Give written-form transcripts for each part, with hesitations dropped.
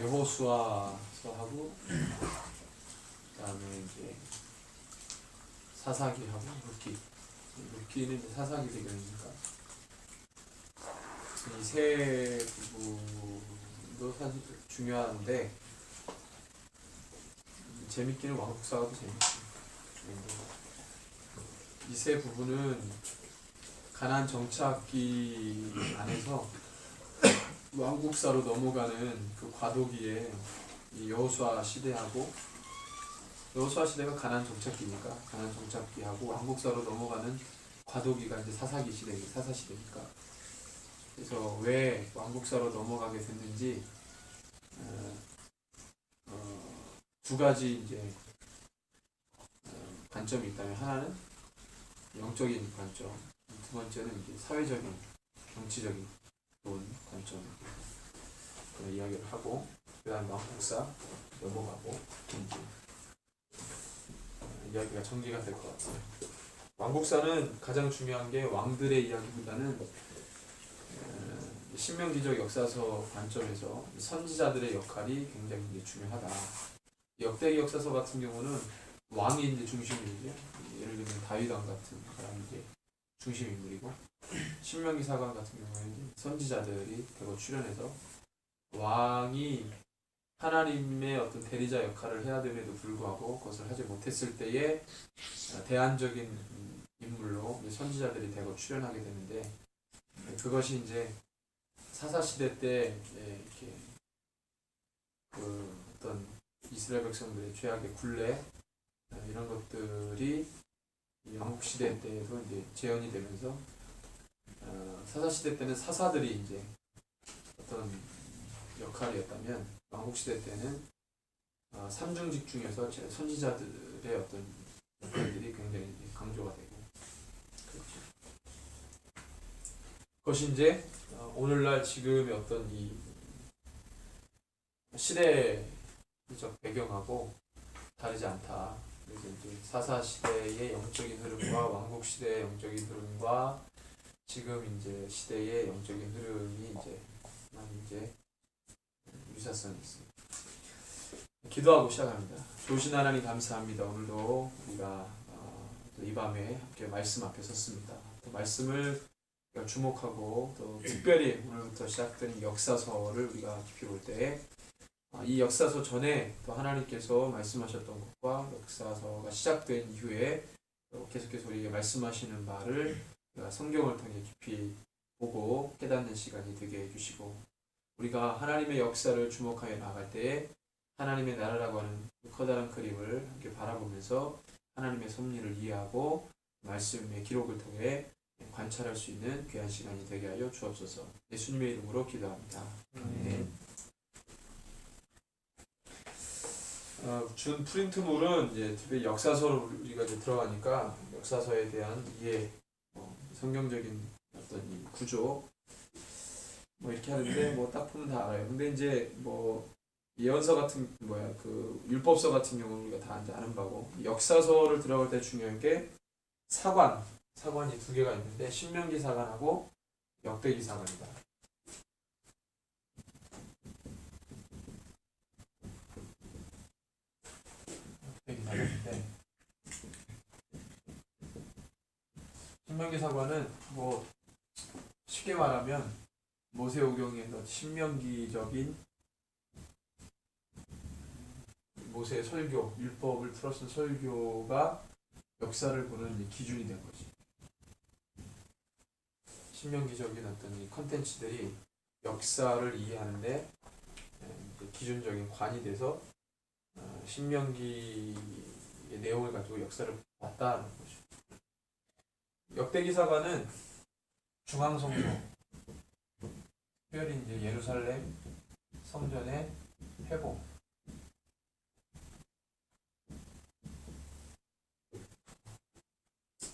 여호수아서하고 그다음에 이제 사사기하고 룻기는 이제 사사기 배경이니까 이 세 부분도 사실 중요한데 재밌기는 왕국사가도 재밌고 이 세 부분은 가나안 정착기 안에서 왕국사로 넘어가는 그 과도기에 이 여호수아 시대하고 여호수아 시대가 가나안 정착기니까 가나안 정착기하고 왕국사로 넘어가는 과도기가 이제 사사 시대니까 그래서 왜 왕국사로 넘어가게 됐는지 두 가지 이제 관점이 있다면 하나는 영적인 관점, 두 번째는 이제 사회적인 정치적인 관점 그런 이야기를 하고 그다음 왕국사 넘어가고 이제 이야기가 전개가 될 것 같아요. 왕국사는 가장 중요한 게 왕들의 이야기보다는 신명기적 역사서 관점에서 선지자들의 역할이 굉장히 이제 중요하다. 역대기 역사서 같은 경우는 왕이 이제 중심이죠. 예를 들면 다윗 왕 같은 사람이 이제 중심 인물이고 신명기 사관 같은 경우에는 선지자들이 대거 출연해서 왕이 하나님의 어떤 대리자 역할을 해야 됨에도 불구하고 그것을 하지 못했을 때에 대안적인 인물로 선지자들이 대거 출연하게 되는데 그것이 이제 사사시대 때 이렇게 그 어떤 이스라엘 백성들의 죄악의 굴레 이런 것들이 왕국시대 때에도 이제 재현이 되면서 사사시대 때는 사사들이 이제 어떤 역할이었다면 왕국시대 때는 삼중직 중에서 선지자들의 어떤 역할들이 굉장히 강조가 되고 그렇죠. 그것이 이제 오늘날 지금의 어떤 이 시대적 배경하고 다르지 않다. 그래서 이제 사사 시대의 영적인 흐름과 왕국 시대의 영적인 흐름과 지금 이제 시대의 영적인 흐름이 이제 유사성이 있습니다. 기도하고 시작합니다. 좋으신 하나님 감사합니다. 오늘도 우리가 이 밤에 함께 말씀 앞에 섰습니다. 또 말씀을 주목하고 또 특별히 오늘부터 시작된 역사서를 우리가 깊이 볼 때 이 역사서 전에 또 하나님께서 말씀하셨던 것과 역사서가 시작된 이후에 계속해서 우리에게 말씀하시는 바를 성경을 통해 깊이 보고 깨닫는 시간이 되게 해주시고 우리가 하나님의 역사를 주목하여 나갈 때에 하나님의 나라라고 하는 커다란 그림을 함께 바라보면서 하나님의 섭리를 이해하고 말씀의 기록을 통해 관찰할 수 있는 귀한 시간이 되게 하여 주옵소서. 예수님의 이름으로 기도합니다. 준 프린트물은 이제 특별히 역사서로 우리가 이제 들어가니까 역사서에 대한 이해, 성경적인 어떤 이 구조 이렇게 하는데 딱 보면 다 알아요. 근데 이제 예언서 같은 그 율법서 같은 경우는 우리가 다 이제 아는 바고 역사서를 들어갈 때 중요한 게 사관이 두 개가 있는데 신명기 사관하고 역대기 사관이다. 역대기 사관인데 신명기 사관은 쉽게 말하면 모세오경에서 신명기적인 모세의 설교, 율법을 풀어쓴 설교가 역사를 보는 기준이 된 거지. 신명기적인 어떤 이 컨텐츠들이 역사를 이해하는데 기준적인 관이 돼서 신명기의 내용을 가지고 역사를 봤다는 거죠. 역대기사관은 중앙성소, 특별히 이제 예루살렘 성전의 회복,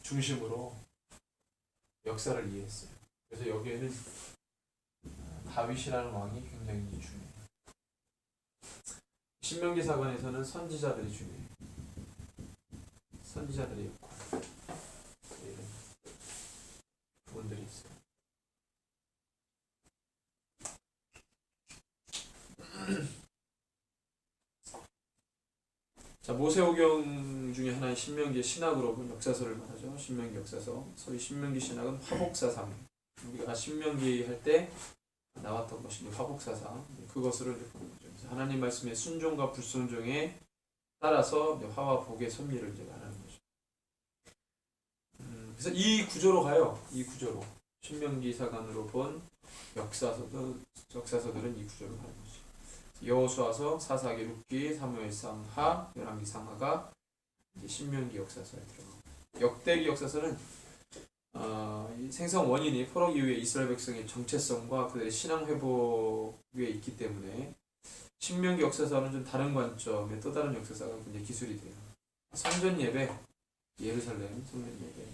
중심으로 역사를 이해했어요. 그래서 여기에는 다윗이라는 왕이 굉장히 중요해요. 신명기 사관에서는 선지자들이 중요해요. 선지자들의 역할 이런 부분들이 있어요. 모세오경 중에 하나의 신명기의 신학으로 본 역사서를 말하죠. 신명기 역사서. 소위 신명기 신학은 화복사상. 우리가 신명기 할 때 나왔던 것이 화복사상. 그것으로 이제 보는 거죠. 그래서 하나님 말씀의 순종과 불순종에 따라서 이제 화와 복의 섭리를 이제 말하는 거죠. 그래서 이 구조로 가요. 이 구조로. 신명기 사관으로 본 역사서들은 이 구조로 가는 거죠. 여호수아서, 사사기, 룻기, 사무엘상 하, 열왕기 상하가 이제 신명기 역사서에 들어가고, 역대기 역사서는 이 생성 원인이 포로 이후에 이스라엘 백성의 정체성과 그들의 신앙 회복에 있기 때문에 신명기 역사서는 좀 다른 관점의 또 다른 역사서가 굉장히 기술이 돼요. 성전 예배, 예루살렘 성전 예배,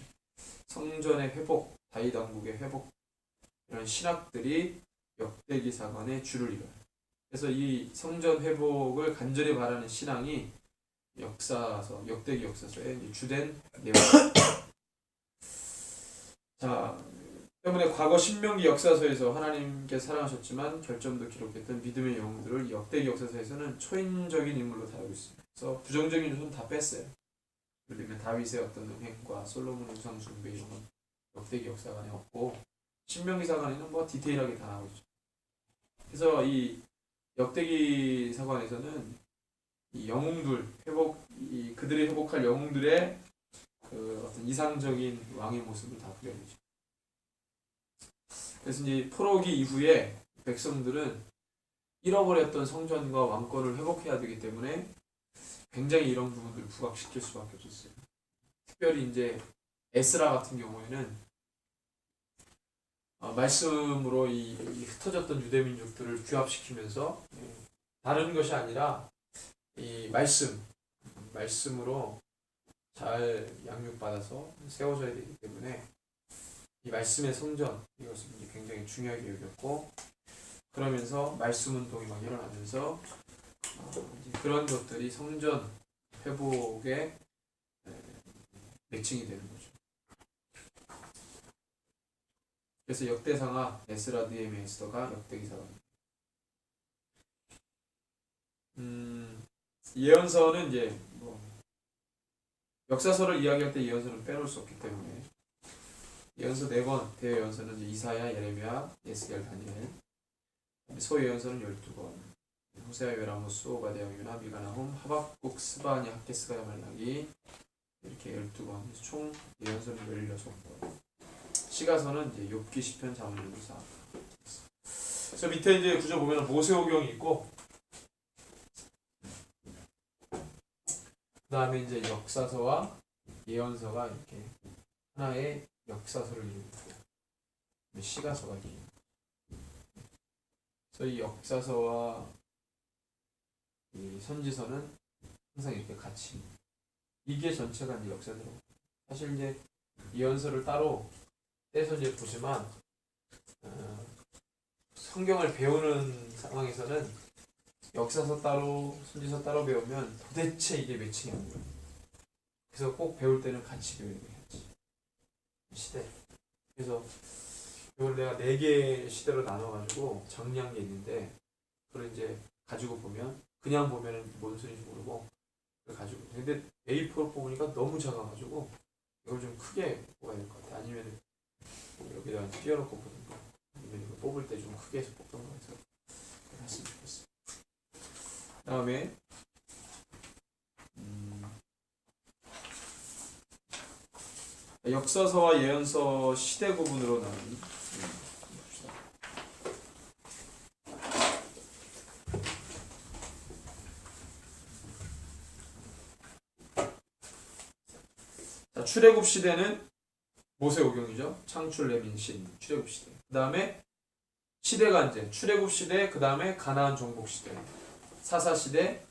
성전의 회복, 다윗 왕국의 회복, 이런 신학들이 역대기 사관의 주를 이뤄요. 그래서 이 성전 회복을 간절히 바라는 신앙이 역사서, 역대기 역사서의 주된 내용입니다. 자, 때문에 과거 신명기 역사서에서 하나님께 사랑하셨지만 결점도 기록했던 믿음의 영웅들을 역대기 역사서에서는 초인적인 인물로 다루고 있습니다. 그래서 부정적인 요소는 다 뺐어요. 예를 들면 다윗의 어떤 행과 솔로몬의 우상 숭배 이런 건 역대기 역사관에 없고, 신명기 사관에는 뭐 디테일하게 다 나오죠. 그래서 이 역대기 사관에서는 이 영웅들 그들이 회복할 영웅들의 그 어떤 이상적인 왕의 모습을 다 그려내죠. 그래서 이제 포로기 이후에 백성들은 잃어버렸던 성전과 왕권을 회복해야 되기 때문에 굉장히 이런 부분들을 부각시킬 수밖에 없었어요. 특별히 이제 에스라 같은 경우에는 말씀으로 이 흩어졌던 유대 민족들을 규합시키면서 다른 것이 아니라 이 말씀으로 잘 양육받아서 세워져야 되기 때문에 이 말씀의 성전, 이것을 이제 굉장히 중요하게 여겼고, 그러면서 말씀 운동이 막 일어나면서 이제 그런 것들이 성전 회복의 매칭이 되는 거죠. 그래서 역대상하, 에스라, 느헤미야, 에스더가 역대기사관입니다. 예언서는 이제 뭐 역사서를 이야기할 때 예언서는 빼놓을 수 없기 때문에 예언서 4권, 대예언서는 이제 이사야, 예레미야, 예스겔, 다니엘, 소예언서는 12권, 호세아, 요엘, 아모스, 오바댜, 요나, 미가, 나훔, 하박국, 스바냐, 학개스가야, 말라기 이렇게 12권, 총 예언서는 16권. 시가서는 이제 욥기, 시편, 잠언, 유사. 그래서 밑에 이제 구조 보면 모세오경이 있고, 그 다음에 이제 역사서와 예언서가 이렇게 하나의 역사서를 이루고 시가서가 이루고, 그래서 이 역사서와 이 선지서는 항상 이렇게 같이, 이게 전체가 이제 역사서로. 사실 이제 예언서를 따로 떼서 이제 보지만 성경을 배우는 상황에서는 역사서 따로, 선지서 따로 배우면 도대체 이게 매칭이 안 돼요. 그래서 꼭 배울 때는 같이 배워야지. 시대. 그래서 이걸 내가 4개의 시대로 나눠가지고 정리한 게 있는데, 그걸 이제 가지고 보면 그냥 보면은 뭔 소리인지 모르고 그걸 가지고. 근데 A4로 뽑으니까 너무 작아가지고 이걸 좀 크게 뽑아야 될 것 같아. 아니면 여기다 띄워놓고 보든가, 아니면 이거 뽑을 때 좀 크게 해서 뽑던가 해서 했으면 좋겠어. 다음에 역사서와 예언서 시대 구분으로 나눈 봅시다. 자, 출애굽 시대는 모세오경이죠. 창출, 레민, 신, 출애굽 시대. 그 다음에 시대가 이제 출애굽 시대, 그 다음에 가나안 정복 시대, 사사 시대,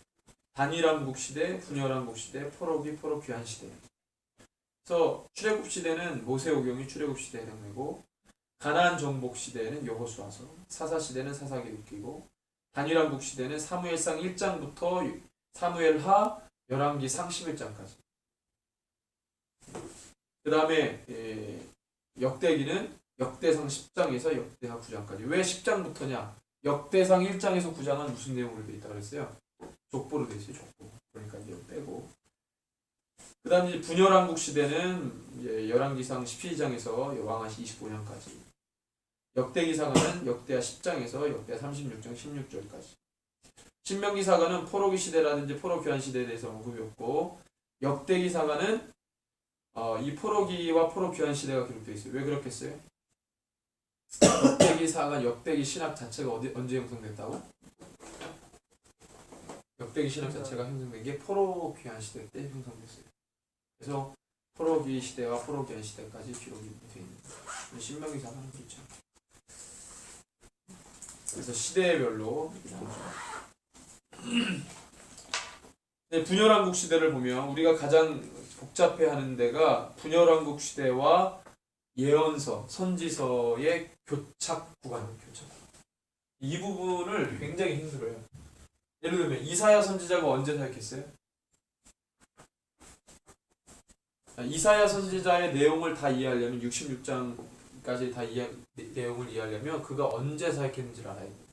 단일왕국 시대, 분열왕국 시대, 포로기, 포로 귀환 시대. 그래서 출애굽 시대는 모세오경이 출애굽 시대에 해당되고, 가나안 정복 시대는 여호수아서, 사사 시대는 사사기, 룻기고, 단일왕국 시대는 사무엘상 1장부터 사무엘하, 열왕기 상 11장까지. 그 다음에 역대기는 역대상 10장에서 역대하 9장까지. 왜 10장부터냐? 역대상 1장에서 9장은 무슨 내용으로 되어 있다 그랬어요? 족보로 되어 있어요. 족보. 그러니까 이제 빼고 그 다음 이제 분열왕국 시대는 이제 열왕기상 12장에서 왕하시 25년까지. 역대기사가는 역대하 10장에서 역대하 36장 16절까지. 신명기사가는 포로기 시대라든지 포로교환 시대에 대해서 언급이 없고, 역대기사가는 이 포로기와 포로교환 시대가 기록되어 있어요. 왜 그렇겠어요? 역대기사가 역대기 신학 자체가 언제 형성됐다고? 역대기 신학 자체가 형성된 게 포로귀환 시대 때 형성됐어요. 그래서 포로기 시대와 포로귀환 시대까지 기록이 되어 있는 거예요. 신명기사는 그렇죠. 그래서 시대별로 분열왕국 시대를 보면 우리가 가장 복잡해하는 데가 분열왕국 시대와 예언서, 선지서의 교착 구간이에요. 교착. 이 부분을 굉장히 힘들어요. 예를 들면 이사야 선지자가 언제 사역했어요? 이사야 선지자의 내용을 다 이해하려면 66장까지 다 내용을 이해하려면 그가 언제 사역했는지를 알아야 돼요.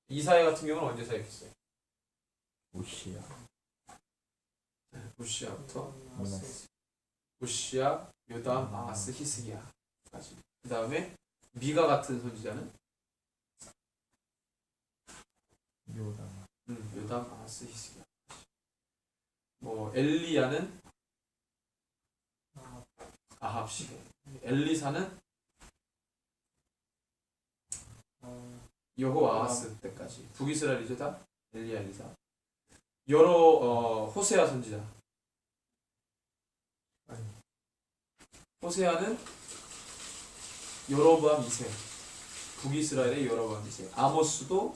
이사야 같은 경우는 언제 사역했어요? 우시야. 우시야부터 우시야, 요담, 아하스, 히스기야까지. 그 다음에 미가 같은 선지자는 요담, 아하스, 히스기야. 뭐 엘리야는 아합 시대. 엘리사는 여호아하스 때까지. 북이스라엘이죠 다. 엘리야, 엘리사. 여러 호세아 선지자. 호세아는 여로보암 2세. 북이스라엘의 여로보암 2세. 아모스도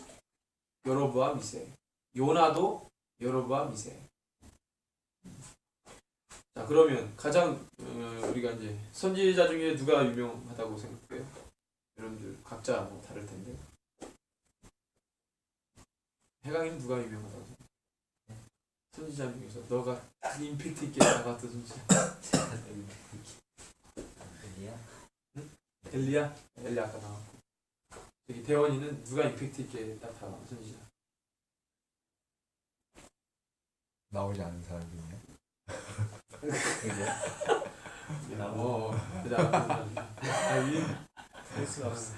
여로보암 2세. 요나도 여로보암 2세. 자, 그러면 가장 우리가 이제 선지자 중에 누가 유명하다고 생각해요? 여러분들 각자 뭐 다를 텐데. 해강이는 누가 유명하다고 생각해요? 선지자 중에서 너가 임팩트 있게 나갔던 선지자. 엘리야? 응? 엘리야? 엘리야 아까 나왔고. 여기 대원이는 누가 임팩트 있게 나타난 선지자? 나오지 않은 사람 중에. 그다음 아니 될수 없어.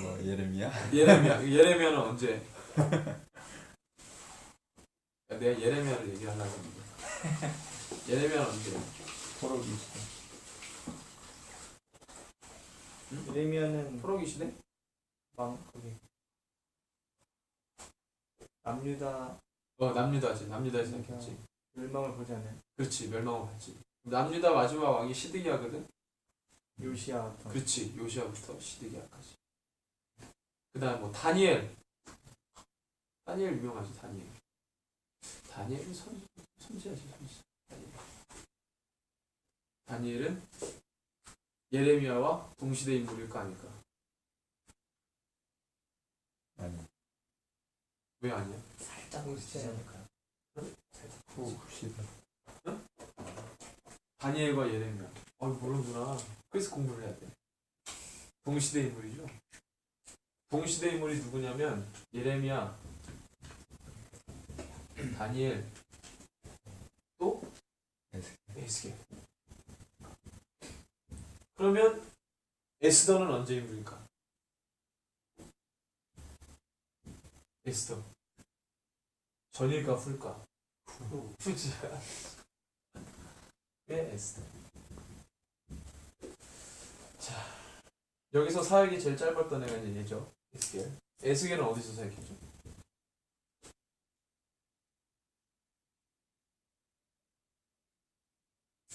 뭐 예레미야? 예레미야는 언제? 내가 예레미야를 얘기하려고 했는데. 예레미야는 언제? 포로기 시대. 응? 예레미야는 포로기 시대? 거기 남유다 남유다지. 남유다에서 생겼지. 멸망을 보지 않아요? 그렇지, 멸망을 받지. 남유다 마지막 왕이 시드기야거든. 요시야부터. 그렇지, 요시야부터 시드기야까지. 그다음 뭐 다니엘 유명하지. 다니엘은 선지자지. 다니엘은 예레미야와 동시대 인물일까 아닐까? 아니. 왜 아니야? 살짝 오시지 않을까요? 후시다. 다니엘과 예레미야. 모르구나. 그래서 공부를 해야 돼. 동시대 인물이죠. 동시대 인물이 누구냐면 예레미야, 다니엘, 또 에스겔. 그러면 에스더는 언제 인물일까? 에스더 전일까 후일까? 후지. 왜 에스더? 자, 여기서 사역이 제일 짧았던 애가 이제 얘죠. 에스겔. 에스겔은 어디서 사역했죠?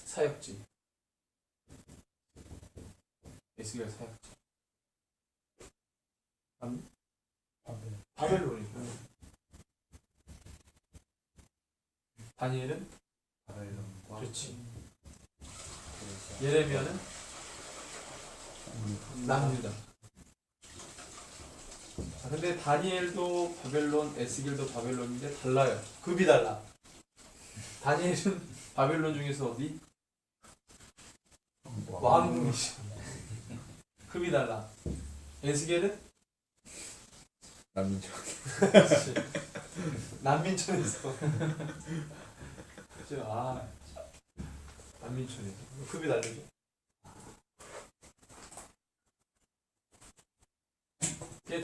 사역지. 에스겔 사역지. 바벨론이고. 다니엘은 바벨론과. 그렇지. 예레미야는 남유다. 근데 다니엘도 바벨론, 에스겔도 바벨론인데 달라요. 급이 달라. 다니엘은 바벨론 중에서 어디? 왕궁이죠. 급이 달라. 에스겔은 남민족. 난민촌에서. 그죠? 아, 난민촌에서. 급이 다르죠. 이게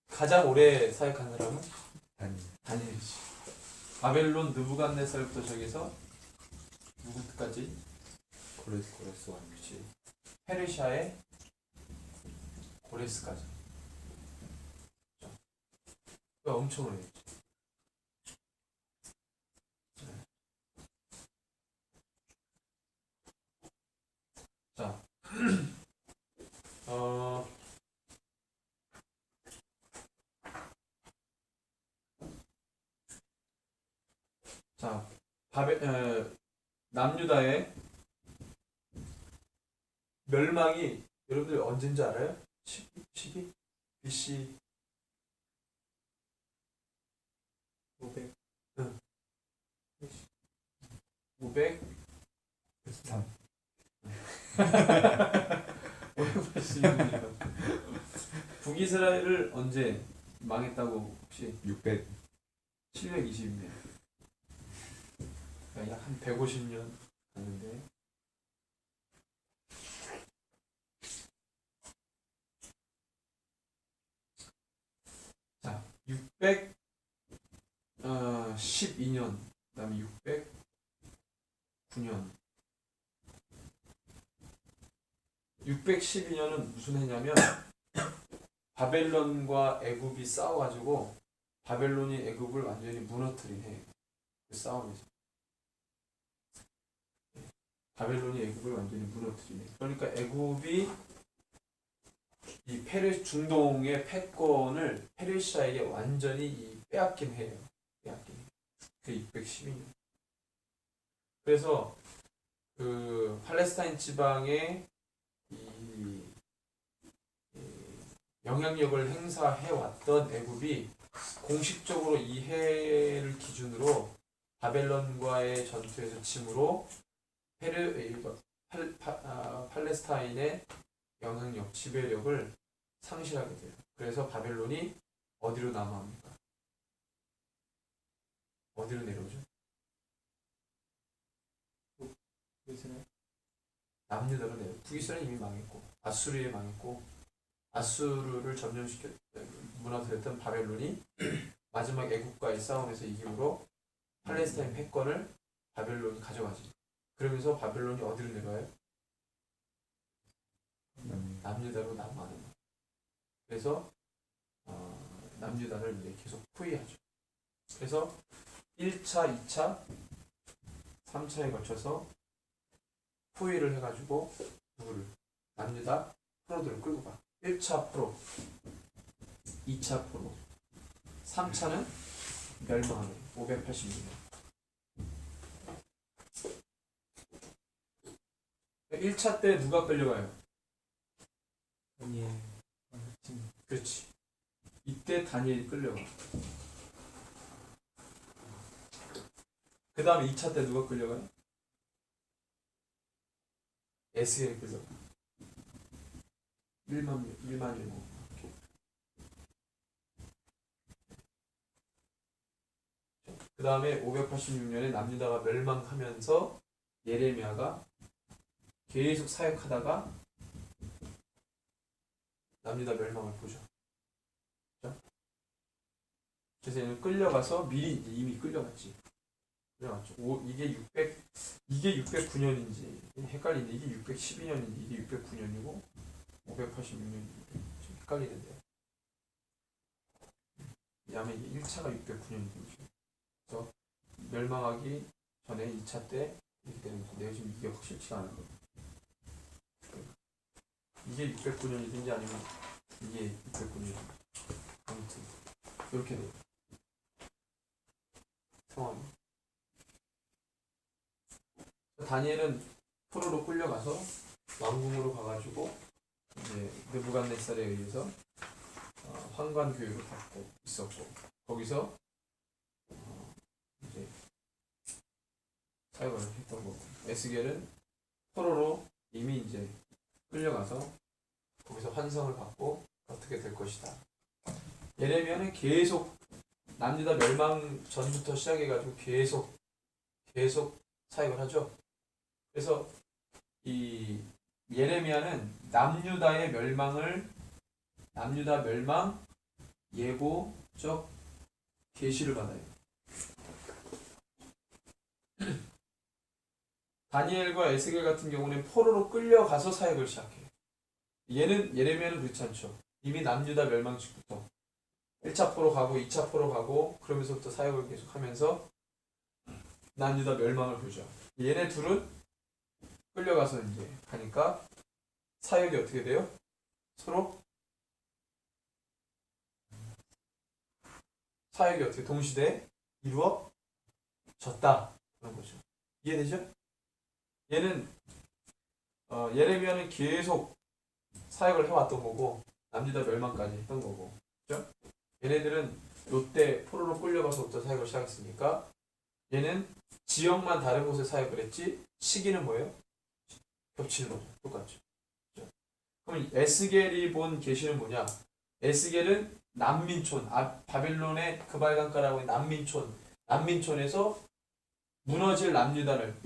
가장 오래 사역한 사람은 다니엘이지. 바벨론 느부갓네살부터 저기서 누구까지? 고레스 왕. 그렇지. 페르시아의 고레스까지. 엄청 오래 했지. 자, 자, 남유다의 멸망이 여러분들 언제인지 알아요? 12? BC 500. 583. 586년. 북이스라엘을 언제 망했다고 혹시? 600. 720년. 그러니까 약 한 150년 갔는데. 자, 612년, 그다음에 609년. 612년은 무슨 해냐면 바벨론과 애굽이 싸워가지고 바벨론이 애굽을 완전히 무너뜨린 해예요. 그 싸움에서. 바벨론이 애굽을 완전히 무너뜨린 해. 그러니까 애굽이 이 중동의 패권을 페르시아에게 완전히 빼앗긴 해요. 빼앗긴. 그 612년. 그래서 그 팔레스타인 지방에 이 영향력을 행사해 왔던 애굽이 공식적으로 이 해를 기준으로 바벨론과의 전투에서 침으로 팔레스타인의 영향력, 지배력을 상실하게 돼요. 그래서 바벨론이 어디로 남하합니까? 어디로 내려오죠? 남유다로 내려. 북이스라엘은 이미 망했고 아수르에 망했고 아수르를 점령시켜 무너뜨렸던 바벨론이 마지막 애국과의 싸움에서 이김으로 팔레스타인 패권을 바벨론이 가져가지. 그러면서 바벨론이 어디로 내려와요? 남유다로 남하하는 거예요. 그래서 남유다를 이제 계속 포위하죠. 그래서 1차, 2차, 3차에 거쳐서 포위를 해가지고 누구를? 남유다 포로들을 끌고 가. 1차 포로, 2차 포로, 3차는 멸망하는 586년. 1차 때 누가 끌려가요? 그렇지. 이때 다니엘이 끌려가. 그 다음에 2차 때 누가 끌려가요? 에스겔이 끌려가. 1만. 그 다음에 586년에 남유다가 멸망하면서 예레미야가 계속 사역하다가 남유다 멸망을 보죠. 그래서 얘는 끌려가서 미리 이미 끌려갔지. 끌려갔죠. 이게 609년인지 헷갈리는데 이게 612년인지 이게 609년이고 586년인지 좀 헷갈리는데요. 왜냐하면 이게 1차가 609년이거든요. 그래서 멸망하기 전에 2차 때 이렇게 되는 거죠. 내가 지금 이게 확실치가 않은 거예요. 이게 609년이든지 아니면 이게 609년이든지 아무튼 이렇게 돼요. 상황이. 다니엘은 포로로 끌려가서 왕궁으로 가가지고 이제 느부갓네살에 의해서 환관 교육을 받고 있었고 거기서 이제 사역을 했던 거고 에스겔은 포로로 이미 이제 끌려가서 거기서 환상을 받고 어떻게 될 것이다. 예레미야는 계속 남유다 멸망 전부터 시작해가지고 계속 사역을 하죠. 그래서 이 예레미야는 남유다 멸망 예고적 계시를 받아요. 다니엘과 에스겔 같은 경우는 포로로 끌려가서 사역을 시작해요. 예레미야는 그렇지 않죠. 이미 남유다 멸망 직부터 1차 포로 가고 2차 포로 가고 그러면서부터 사역을 계속하면서 남유다 멸망을 보죠. 얘네 둘은 끌려가서 이제 가니까 사역이 어떻게 돼요? 서로 사역이 어떻게 동시대에 이루어졌다 그런 거죠. 이해되죠? 얘는 예레미야는 계속 사역을 해왔던 거고 남유다 멸망까지 했던 거고, 그죠? 얘네들은 요때 포로로 끌려가서부터 사역을 시작했으니까 얘는 지역만 다른 곳에 사역을 했지 시기는 뭐예요? 겹치는 거죠. 똑같죠. 그죠? 그럼 에스겔이 본 계시는 뭐냐? 에스겔은 난민촌, 바벨론의 그발강가라고 하는 난민촌에서 무너질 남유다를,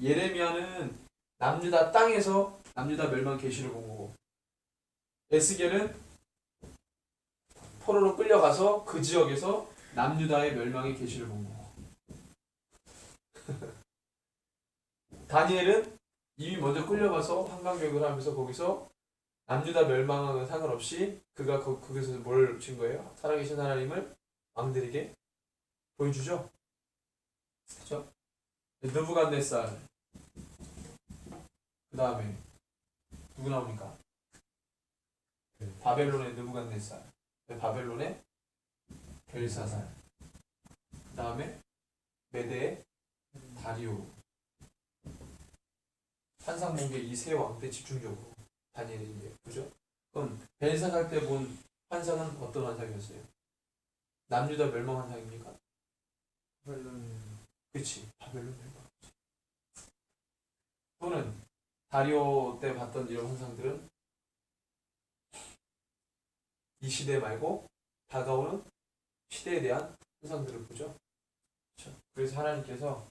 예레미야는 남유다 땅에서 남유다 멸망 계시를 본 거고, 에스겔은 포로로 끌려가서 그 지역에서 남유다의 멸망의 계시를 본 거고, 다니엘은 이미 먼저 끌려가서 환강교육을 하면서 거기서 남유다 멸망하고는 상관없이 그가 거기서 뭘 친 거예요? 살아계신 하나님을 왕들에게 보여주죠. 그렇죠? 느부갓네살, 그 다음에 누구 나옵니까? 바벨론의 느부갓네살, 바벨론의 벨사살, 그 다음에 메대의 다리오. 환상 본 게 이 세 왕 때 집중적으로 다니엘이 이제 보죠. 그럼 벨사살 때 본 환상은 어떤 환상이었어요? 남유다 멸망 환상입니까? 그치, 바벨론 멸망. 또는 다리오 때 봤던 이런 환상들은 이 시대 말고 다가오는 시대에 대한 환상들을 보죠. 그렇죠? 그래서 하나님께서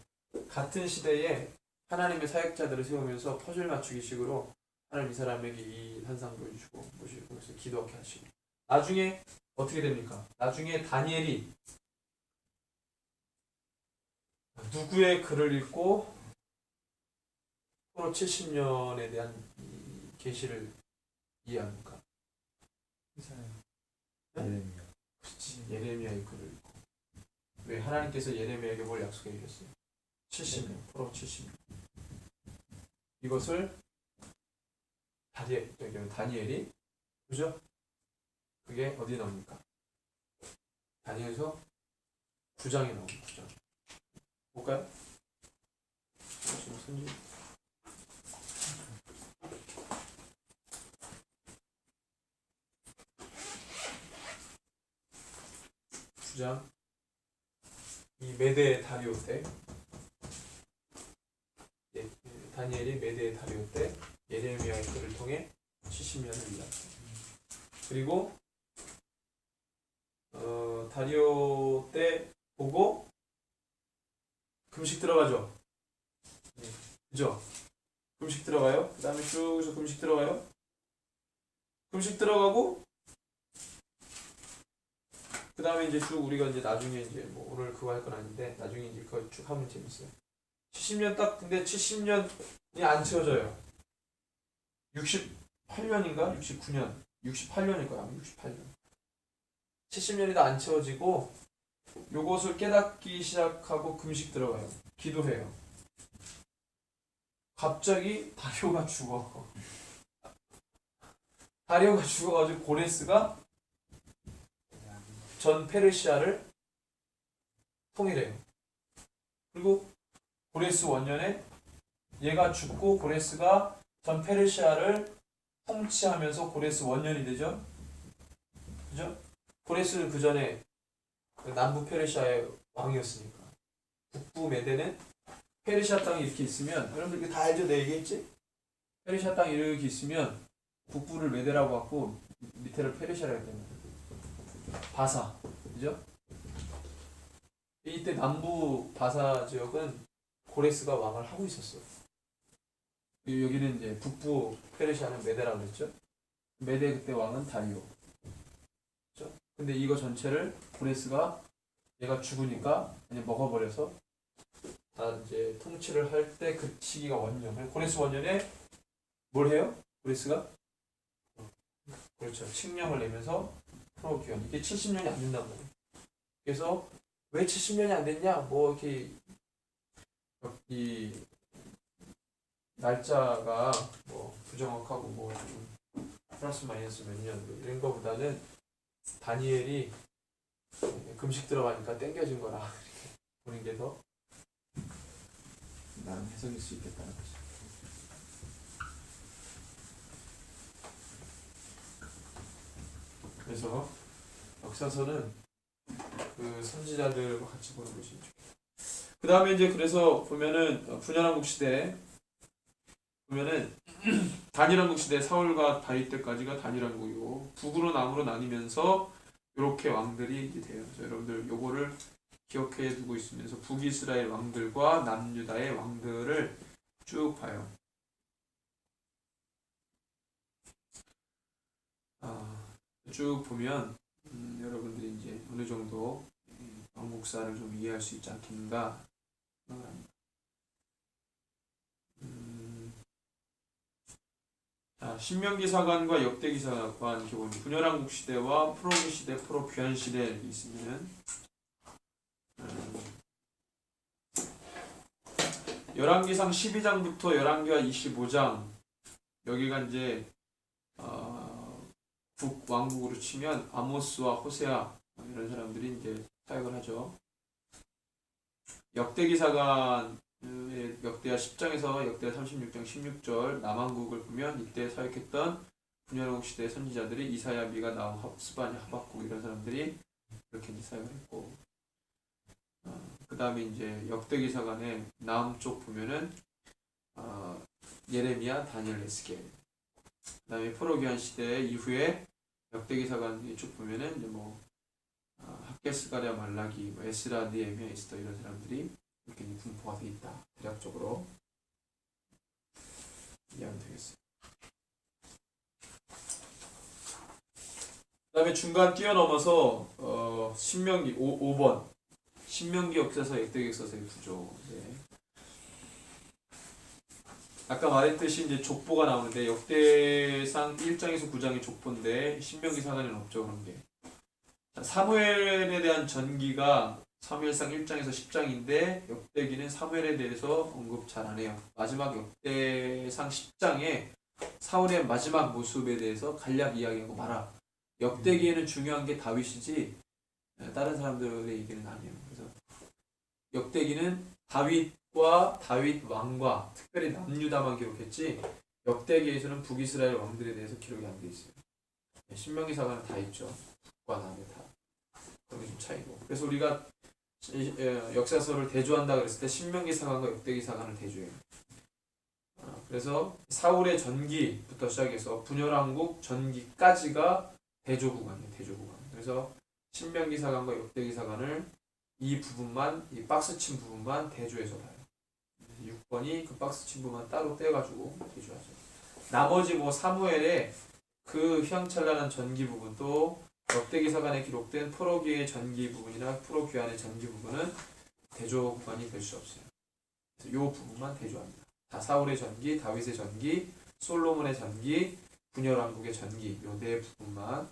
같은 시대에 하나님의 사역자들을 세우면서 퍼즐 맞추기식으로 하나님 이 사람에게 이 환상 보여주고 모시고 그래서 기도하게 하시고, 나중에 어떻게 됩니까? 나중에 다니엘이 누구의 글을 읽고 포로 70년에 대한 이 계시를 이해합니까? 예레미야. 그렇지, 예레미야의 글을 읽고. 왜 하나님께서 예레미야에게 뭘 약속해 주셨어요? 70년, 포로 70년. 이것을 다니엘이 그죠? 그게 어디에 나옵니까? 다니엘서 9장에 나옵니다. 9장. 볼까요? 지금 손질. 주장. 이 메대 다리오 때, 다니엘이 메대 다리오 때 예레미야의 글을 통해 70년을 이해합니다. 그리고 다리오 때 보고 금식 들어가죠. 그죠? 금식 들어가요. 그 다음에 쭉 해서 금식 들어가요. 금식 들어가고 그 다음에 이제 쭉 우리가 이제 나중에 이제 뭐 오늘 그거 할 건 아닌데 나중에 이제 그거 쭉 하면 재밌어요. 70년 딱, 근데 70년이 안 채워져요. 68년인가? 69년. 68년일 거야. 68년. 70년이 다 안 채워지고 요것을 깨닫기 시작하고 금식 들어가요. 기도해요. 갑자기 다리오가 죽어. 다리오가 죽어가지고 고레스가 전 페르시아를 통일해요. 그리고 고레스 원년에 얘가 죽고 고레스가 전 페르시아를 통치하면서 고레스 원년이 되죠. 그죠? 고레스는 그 전에 남부 페르시아의 왕이었으니까. 북부 메대는 페르시아 땅이 이렇게 있으면, 여러분들 이거 다 알죠? 내 얘기했지? 페르시아 땅이 이렇게 있으면 북부를 메대라고 하고 밑에를 페르시아라고 했다는 거예요. 바사, 그죠? 이때 남부 바사 지역은 고레스가 왕을 하고 있었어. 여기는 이제 북부 페르시아는 메데라고 그랬죠. 메데 그때 왕은 다리오. 그렇죠? 근데 이거 전체를 고레스가 얘가 죽으니까 그냥 먹어버려서 다 이제 통치를 할 때 그 시기가 원년. 고레스 원년에 뭘 해요? 고레스가 그렇죠. 칙령을 내면서 프로기원 이게 70년이 안 된단 말이에요. 그래서 왜 70년이 안 됐냐? 뭐 이렇게 이 날짜가 뭐 부정확하고 뭐 좀 플러스 마이너스 몇 년 이런 거보다는 다니엘이 금식 들어가니까 땡겨진 거라 이렇게 보는 게 더 나름 해석일 수 있겠다는 거죠. 그래서 역사서는 그 선지자들과 같이 보는 것이 좋겠다. 그 다음에 이제 그래서 보면은 분열왕국 시대 보면은 단일왕국 시대 사울과 다윗 때까지가 단일왕국이고 북으로 남으로 나뉘면서 이렇게 왕들이 이제 돼요. 그래서 여러분들 요거를 기억해 두고 있으면서 북이스라엘 왕들과 남유다의 왕들을 쭉 봐요. 쭉 보면 여러분들이 이제 어느 정도 왕국사를 좀 이해할 수 있지 않겠는가. 신명기사관과 역대기사관 기본 분열왕국 시대와 프로기 시대, 프로귀환 시대 이렇게 있으면은 열왕기상 12장부터 열왕기하 25장 여기가 이제 북왕국으로 치면 아모스와 호세아 이런 사람들이 이제 사역을 하죠. 역대기사관 역대하 10장에서 역대하 36장 16절 남왕국을 보면 이때 사역했던 분열왕국 시대 선지자들이 이사야, 미가, 나훔, 스바냐, 하박국 이런 사람들이 이렇게 이제 사역을 했고 그 다음에 이제 역대기사관의 남쪽 보면은 예레미야, 다니엘, 에스겔 그 다음에 프로귀환 시대 이후에 역대기사관 쭉 보면은 이제 뭐 학개스가랴, 말라기, 뭐 에스라, 느헤미야, 에스더 이런 사람들이 이렇게 분포가 돼 있다. 대략적으로 이해하면 되겠어요. 그 다음에 중간 뛰어넘어서 신명기 5번 신명기 역사서, 역대기 역사서의 구조. 네. 아까 말했듯이 이제 족보가 나오는데 역대상 1장에서 9장이 족보인데 신명기사관에는 없죠 그런 게. 사무엘에 대한 전기가 사무엘상 1장에서 10장인데 역대기는 사무엘에 대해서 언급 잘 안 해요. 마지막 역대상 10장에 사울의 마지막 모습에 대해서 간략 이야기하고 말아. 역대기에는 중요한 게 다윗이지 다른 사람들의 얘기는 아니에요. 그래서 역대기는 다윗과 다윗 왕과 특별히 남유다만 기록했지 역대기에서는 북이스라엘 왕들에 대해서 기록이 안 돼 있어요. 신명기사관은 다 있죠. 북과 남에 다. 그런 게 좀 차이고. 그래서 우리가 역사서를 대조한다 그랬을 때 신명기사관과 역대기사관을 대조해요. 그래서 사울의 전기부터 시작해서 분열왕국 전기까지가 대조 구간이에요. 대조 구간. 그래서 신명기사관과 역대기사관을 이 부분만, 이 박스친 부분만 대조해서 봐요. 6번이 그 박스친 부분만 따로 떼가지고 대조하죠. 나머지 뭐 사무엘의 그 휘황찬란한 전기 부분도 역대기사관에 기록된 프로기의 전기 부분이나 프로귀환의 전기 부분은 대조 구간이 될 수 없어요. 그래서 이 부분만 대조합니다. 다 사울의 전기, 다윗의 전기, 솔로몬의 전기, 분열왕국의 전기 요 네 부분만.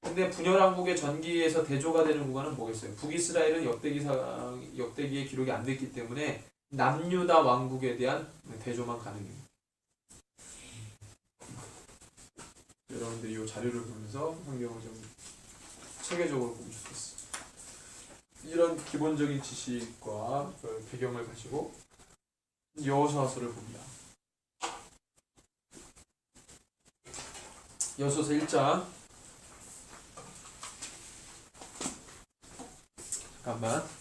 근데 분열왕국의 전기에서 대조가 되는 구간은 뭐겠어요? 북이스라엘은 역대기에 기록이 안 됐기 때문에 남유다 왕국에 대한 대조만 가능해요. 여러분들이 이 자료를 보면서 성경을 좀 체계적으로 보면 좋겠어. 이런 기본적인 지식과 배경을 가지고 여호수아서를 봅니다. 여호수아서 1장 잠깐만.